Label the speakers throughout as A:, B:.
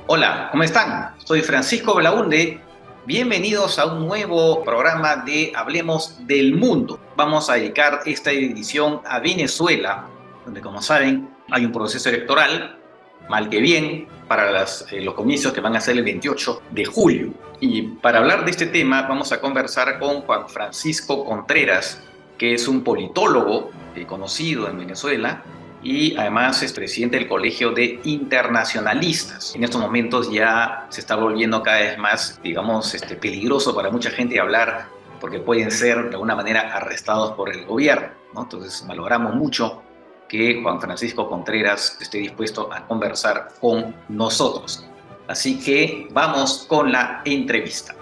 A: Hola, ¿cómo están? Soy Francisco Belaunde. Bienvenidos a un nuevo programa de Hablemos del Mundo. Vamos a dedicar esta edición a Venezuela, donde, como saben, hay un proceso electoral, mal que bien, para los comicios que van a ser el 28 de julio. Y para hablar de este tema, vamos a conversar con Juan Francisco Contreras, que es un politólogo conocido en Venezuela y además es presidente del Colegio de Internacionalistas. En estos momentos ya se está volviendo cada vez más, digamos, peligroso para mucha gente hablar porque pueden ser de alguna manera arrestados por el gobierno, ¿no? Entonces valoramos mucho que Juan Francisco Contreras esté dispuesto a conversar con nosotros. Así que vamos con la entrevista.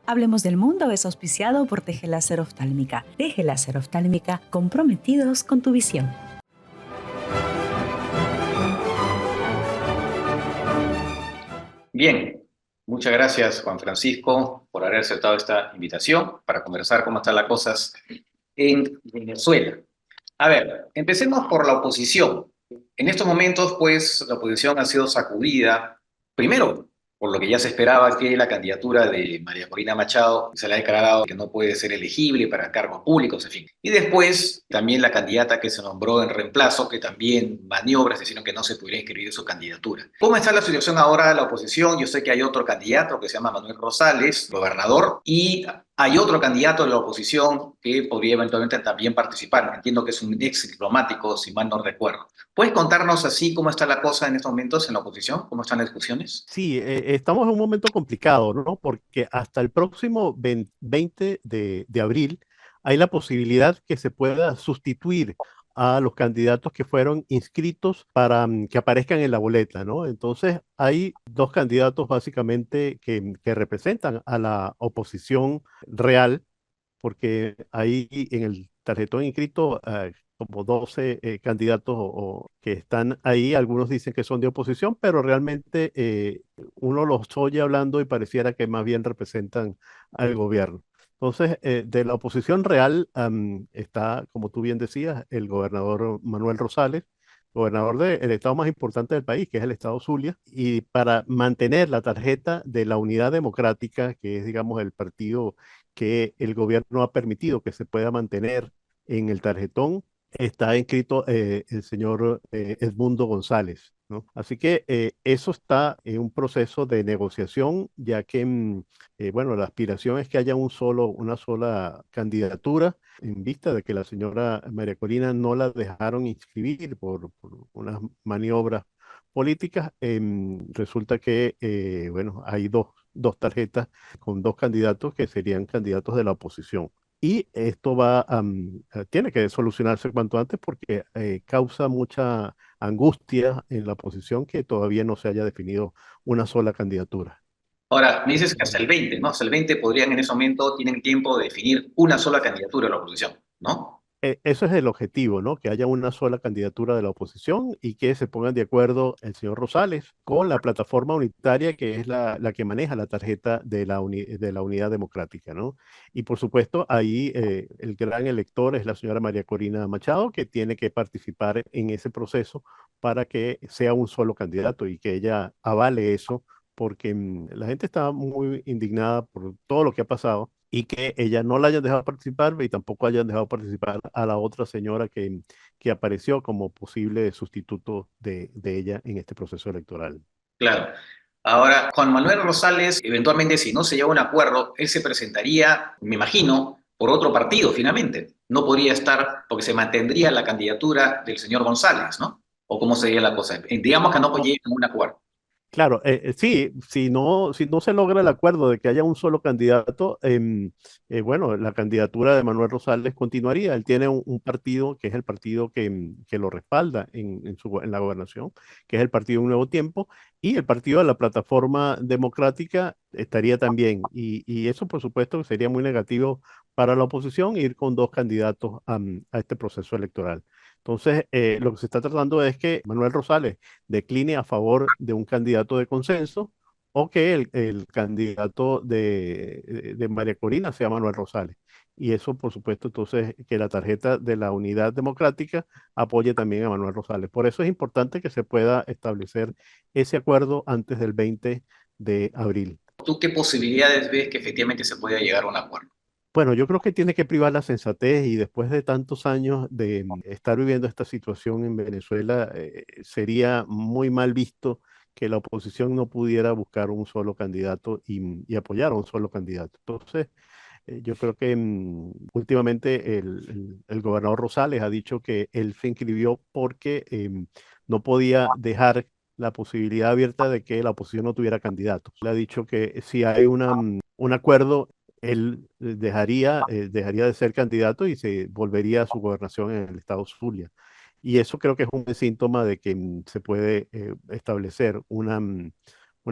B: Hablemos del Mundo es auspiciado por Teje Láser Oftálmica. Teje Láser Oftálmica, comprometidos con tu visión.
A: Bien, muchas gracias Juan Francisco por haber aceptado esta invitación para conversar cómo están las cosas en Venezuela. A ver, empecemos por la oposición. En estos momentos, pues, la oposición ha sido sacudida, primero, por lo que ya se esperaba que la candidatura de María Corina Machado se le ha declarado que no puede ser elegible para cargos públicos, en fin. Y después, también la candidata que se nombró en reemplazo, que también maniobras decían que no se pudiera inscribir su candidatura. ¿Cómo está la situación ahora de la oposición? Yo sé que hay otro candidato que se llama Manuel Rosales, gobernador, y hay otro candidato de la oposición que podría eventualmente también participar. Entiendo que es un ex diplomático, si mal no recuerdo. ¿Puedes contarnos así cómo está la cosa en estos momentos en la oposición? ¿Cómo están las discusiones?
C: Sí, estamos en un momento complicado, ¿no? Porque hasta el próximo 20 de abril hay la posibilidad que se pueda sustituir a los candidatos que fueron inscritos para que aparezcan en la boleta, ¿no? Entonces, hay dos candidatos básicamente que representan a la oposición real, porque ahí en el tarjetón inscrito como 12 candidatos que están ahí, algunos dicen que son de oposición, pero realmente uno los oye hablando y pareciera que más bien representan al gobierno. Entonces, de la oposición real está, como tú bien decías, el gobernador Manuel Rosales, gobernador del estado más importante del país, que es el estado Zulia, y para mantener la tarjeta de la Unidad Democrática, que es, digamos, el partido que el gobierno ha permitido que se pueda mantener en el tarjetón, está inscrito el señor Edmundo González, ¿no? Así que eso está en un proceso de negociación, ya que, bueno, la aspiración es que haya una sola candidatura, en vista de que la señora María Corina no la dejaron inscribir por unas maniobras políticas. Resulta que, bueno, hay dos tarjetas con dos candidatos que serían candidatos de la oposición. Y esto tiene que solucionarse cuanto antes porque causa mucha angustia en la oposición que todavía no se haya definido una sola candidatura.
A: Ahora, me dices que hasta el 20, ¿no? Hasta el 20 podrían en ese momento, tienen tiempo de definir una sola candidatura de la oposición, ¿no?
C: Eso es el objetivo, ¿no? Que haya una sola candidatura de la oposición y que se pongan de acuerdo el señor Rosales con la plataforma unitaria que es la que maneja la tarjeta de de la Unidad Democrática, ¿no? Y por supuesto, ahí el gran elector es la señora María Corina Machado, que tiene que participar en ese proceso para que sea un solo candidato y que ella avale eso, porque la gente está muy indignada por todo lo que ha pasado y que ella no la hayan dejado participar y tampoco hayan dejado participar a la otra señora que apareció como posible sustituto de ella en este proceso electoral.
A: Claro. Ahora, Juan Manuel Rosales, eventualmente, si no se llega a un acuerdo, él se presentaría, me imagino, por otro partido finalmente. No podría estar, porque se mantendría la candidatura del señor González, ¿no? ¿O cómo sería la cosa? Digamos que no lleguen a un acuerdo.
C: Claro, sí, si no se logra el acuerdo de que haya un solo candidato, bueno, la candidatura de Manuel Rosales continuaría. Él tiene un partido que es el partido que lo respalda en la gobernación, que es el partido Un Nuevo Tiempo, y el partido de la Plataforma Democrática estaría también. Y eso, por supuesto, sería muy negativo para la oposición ir con dos candidatos a este proceso electoral. Entonces, lo que se está tratando es que Manuel Rosales decline a favor de un candidato de consenso o que el candidato de María Corina sea Manuel Rosales. y eso, por supuesto, entonces, que la tarjeta de la Unidad Democrática apoye también a Manuel Rosales. Por eso es importante que se pueda establecer ese acuerdo antes del 20 de abril.
A: ¿Tú qué posibilidades ves que efectivamente se pueda llegar a un acuerdo?
C: Bueno, yo creo que tiene que privar la sensatez y después de tantos años de estar viviendo esta situación en Venezuela, sería muy mal visto que la oposición no pudiera buscar un solo candidato y apoyar a un solo candidato. Entonces, yo creo que últimamente el gobernador Rosales ha dicho que él se inscribió porque no podía dejar la posibilidad abierta de que la oposición no tuviera candidatos. Le ha dicho que si hay un acuerdo, él dejaría de ser candidato y se volvería a su gobernación en el estado Zulia. Y eso creo que es un buen síntoma de que se puede establecer una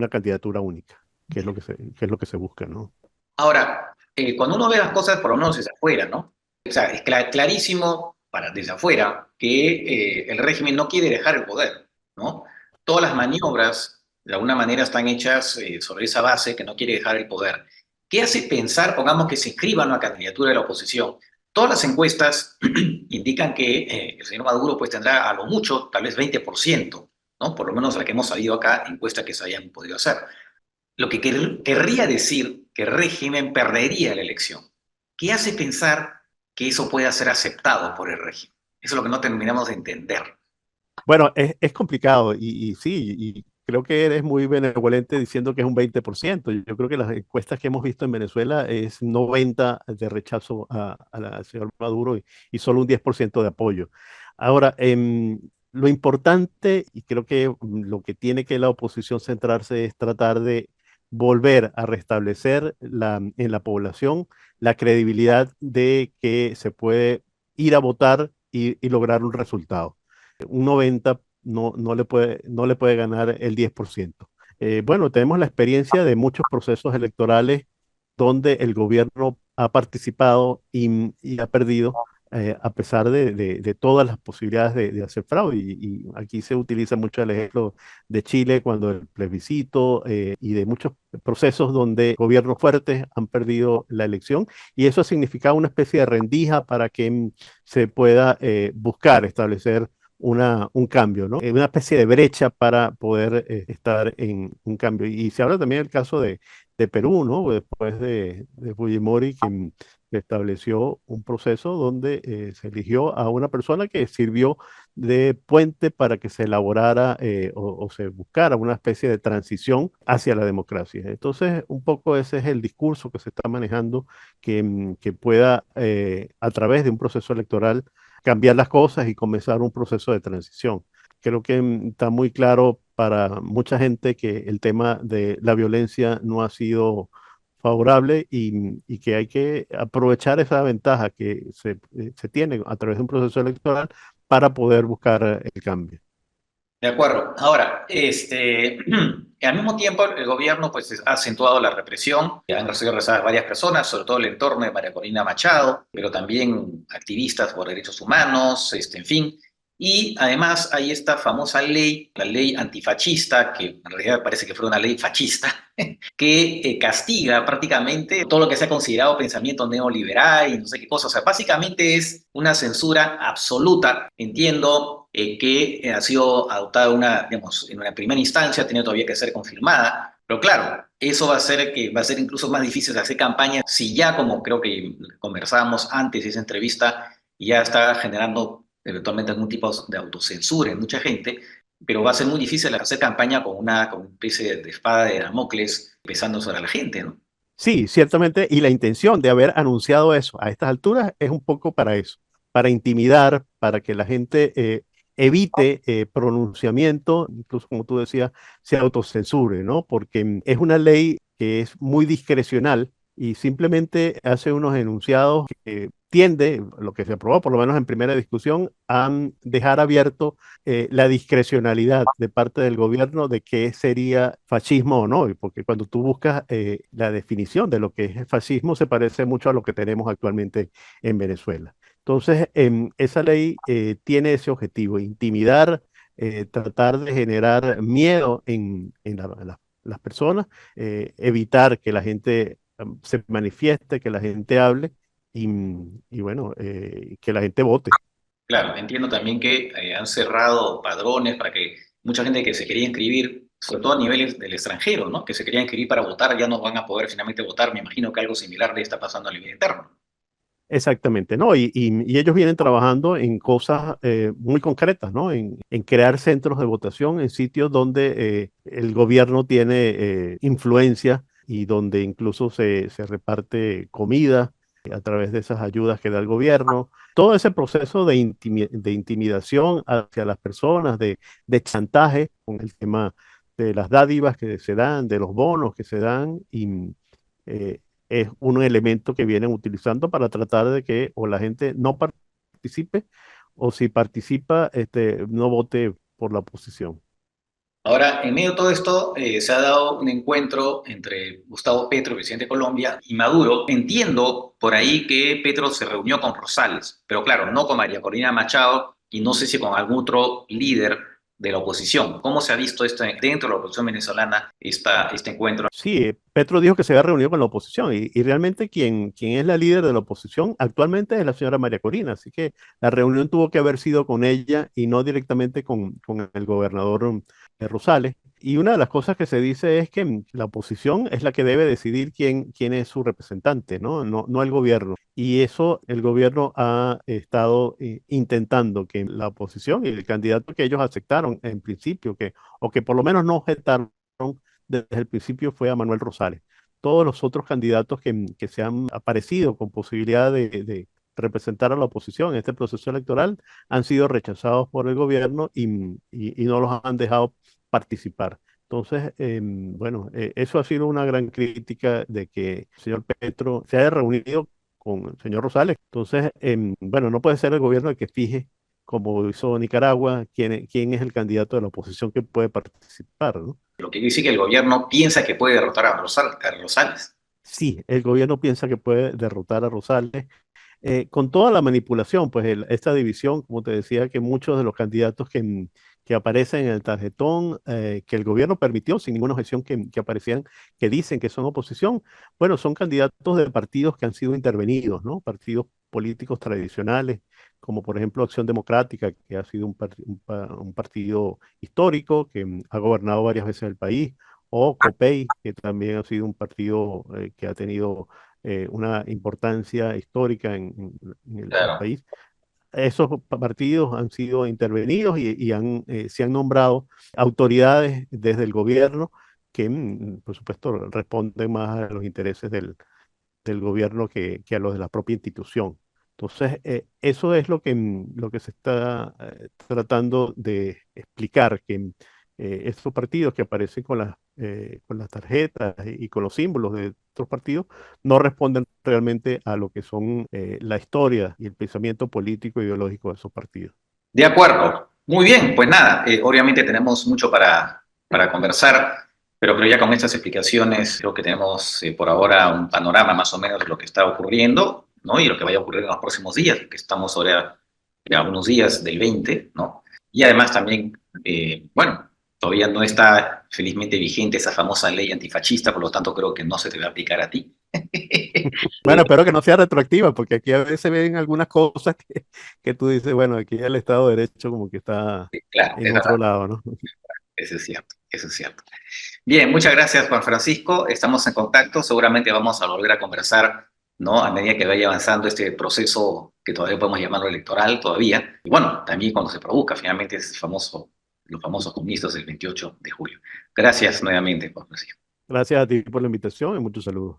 C: candidatura única, que es lo que se busca, ¿no?
A: Ahora, cuando uno ve las cosas, por lo menos desde afuera, ¿no? O sea, es clarísimo desde afuera que el régimen no quiere dejar el poder, ¿no? Todas las maniobras, de alguna manera, están hechas sobre esa base que no quiere dejar el poder. ¿Qué hace pensar, pongamos, que se inscriba una candidatura de la oposición? Todas las encuestas indican que el señor Maduro pues tendrá a lo mucho, tal vez 20%, ¿no? Por lo menos la que hemos sabido acá, encuestas que se hayan podido hacer. Lo que querría decir que el régimen perdería la elección. ¿Qué hace pensar que eso pueda ser aceptado por el régimen? Eso es lo que no terminamos de entender.
C: Bueno, es complicado y sí, y creo que eres muy benevolente diciendo que es un 20%. Yo creo que las encuestas que hemos visto en Venezuela es 90 de rechazo al señor Maduro y solo un 10% de apoyo. Ahora, lo importante, y creo que lo que tiene que la oposición centrarse es tratar de volver a restablecer en la población la credibilidad de que se puede ir a votar y lograr un resultado. Un 90 no le puede ganar el 10%. Bueno, tenemos la experiencia de muchos procesos electorales donde el gobierno ha participado y ha perdido, a pesar de todas las posibilidades de hacer fraude. Y aquí se utiliza mucho el ejemplo de Chile cuando el plebiscito, y de muchos procesos donde gobiernos fuertes han perdido la elección, y eso ha significado una especie de rendija para que se pueda buscar establecer un cambio, ¿no? Una especie de brecha para poder estar en un cambio. Y se habla también del caso de Perú, ¿no? Después de Fujimori, que estableció un proceso donde se eligió a una persona que sirvió de puente para que se elaborara, o se buscara una especie de transición hacia la democracia. Entonces, un poco ese es el discurso que se está manejando, que pueda, a través de un proceso electoral, cambiar las cosas y comenzar un proceso de transición. Creo que está muy claro para mucha gente que el tema de la violencia no ha sido favorable y que hay que aprovechar esa ventaja que se tiene a través de un proceso electoral para poder buscar el cambio.
A: De acuerdo. Ahora, al mismo tiempo, el gobierno pues ha acentuado la represión. Han sido arrestadas varias personas, sobre todo el entorno de María Corina Machado, pero también activistas por derechos humanos, en fin. Y además hay esta famosa ley, la ley antifascista, que en realidad parece que fue una ley fascista, que castiga prácticamente todo lo que se ha considerado pensamiento neoliberal y no sé qué cosa. O sea, básicamente es una censura absoluta. Entiendo que ha sido adoptada digamos, en una primera instancia, ha tenido todavía que ser confirmada. Pero claro, eso va a ser incluso más difícil de hacer campaña si ya, como creo que conversábamos antes de esa entrevista, ya está generando eventualmente algún tipo de autocensura en mucha gente, pero va a ser muy difícil hacer campaña con una especie de espada de Damocles pesando sobre la gente, ¿no?
C: Sí, ciertamente, y la intención de haber anunciado eso a estas alturas es un poco para eso, para intimidar, para que la gente evite pronunciamiento, incluso como tú decías, se autocensure, ¿no? Porque es una ley que es muy discrecional y simplemente hace unos enunciados que tiende, lo que se aprobó por lo menos en primera discusión, a dejar abierto la discrecionalidad de parte del gobierno de qué sería fascismo o no, y porque cuando tú buscas la definición de lo que es el fascismo se parece mucho a lo que tenemos actualmente en Venezuela. Entonces, esa ley tiene ese objetivo, intimidar, tratar de generar miedo en las personas, evitar que la gente se manifieste, que la gente hable y bueno, que la gente vote.
A: Claro, entiendo también que han cerrado padrones para que mucha gente que se quería inscribir, sobre todo a niveles del extranjero, ¿no? Que se quería inscribir para votar, ya no van a poder finalmente votar. Me imagino que algo similar le está pasando a nivel interno.
C: Exactamente, ¿no? Y ellos vienen trabajando en cosas muy concretas, ¿no? En crear centros de votación en sitios donde el gobierno tiene influencia y donde incluso se reparte comida a través de esas ayudas que da el gobierno. Todo ese proceso de intimidación hacia las personas, de chantaje con el tema de las dádivas que se dan, de los bonos que se dan, eh, es un elemento que vienen utilizando para tratar de que o la gente no participe o si participa, no vote por la oposición.
A: Ahora, en medio de todo esto, se ha dado un encuentro entre Gustavo Petro, presidente de Colombia, y Maduro. Entiendo por ahí que Petro se reunió con Rosales, pero claro, no con María Corina Machado y no sé si con algún otro líder de la oposición. ¿Cómo se ha visto dentro de la oposición venezolana este encuentro?
C: Sí, Petro dijo que se había reunido con la oposición y realmente quien es la líder de la oposición actualmente es la señora María Corina, así que la reunión tuvo que haber sido con ella y no directamente con el gobernador Rosales. Y una de las cosas que se dice es que la oposición es la que debe decidir quién es su representante, ¿no? No el gobierno. Y eso el gobierno ha estado intentando que la oposición y el candidato que ellos aceptaron en principio, o que por lo menos no objetaron desde el principio fue a Manuel Rosales. Todos los otros candidatos que se han aparecido con posibilidad de representar a la oposición en este proceso electoral han sido rechazados por el gobierno y no los han dejado participar. Entonces, bueno, eso ha sido una gran crítica de que el señor Petro se haya reunido con el señor Rosales. Entonces, bueno, no puede ser el gobierno el que fije, como hizo Nicaragua, quién es el candidato de la oposición que puede participar, ¿no?
A: Lo que dice que el gobierno piensa que puede derrotar a Rosales.
C: Sí, el gobierno piensa que puede derrotar a Rosales con toda la manipulación, pues esta división, como te decía, que muchos de los candidatos que aparecen en el tarjetón, que el gobierno permitió sin ninguna objeción que aparecían, que dicen que son oposición, bueno, son candidatos de partidos que han sido intervenidos, ¿no? Partidos políticos tradicionales, como por ejemplo Acción Democrática, que ha sido un partido histórico, que ha gobernado varias veces el país, o COPEI, que también ha sido un partido que ha tenido una importancia histórica en el
A: Claro.
C: país. Esos partidos han sido intervenidos se han nombrado autoridades desde el gobierno que, por supuesto, responden más a los intereses del gobierno que a los de la propia institución. Entonces, eso es lo que se está tratando de explicar, que estos partidos que aparecen con las tarjetas y con los símbolos de otros partidos no responden realmente a lo que son la historia y el pensamiento político e ideológico de esos partidos.
A: De acuerdo. Muy bien, pues nada, obviamente tenemos mucho para conversar, pero creo ya con estas explicaciones creo que tenemos por ahora un panorama más o menos de lo que está ocurriendo, ¿no? Y lo que vaya a ocurrir en los próximos días, que estamos ahora ya unos días del 20, ¿no? Y además también, bueno, todavía no está felizmente vigente esa famosa ley antifascista, por lo tanto creo que no se te va a aplicar a ti.
C: Bueno, espero que no sea retroactiva, porque aquí a veces ven algunas cosas que tú dices, bueno, aquí el Estado de Derecho como que está
A: Claro,
C: en
A: es
C: otro
A: verdad,
C: lado, ¿no?
A: eso es cierto, eso es cierto. Bien, muchas gracias, Juan Francisco. Estamos en contacto. Seguramente vamos a volver a conversar, ¿no? A medida que vaya avanzando este proceso que todavía podemos llamarlo electoral todavía. Y bueno, también cuando se produzca finalmente los famosos comicios del 28 de julio. Gracias nuevamente, Juan Francisco.
C: Gracias a ti por la invitación y muchos saludos.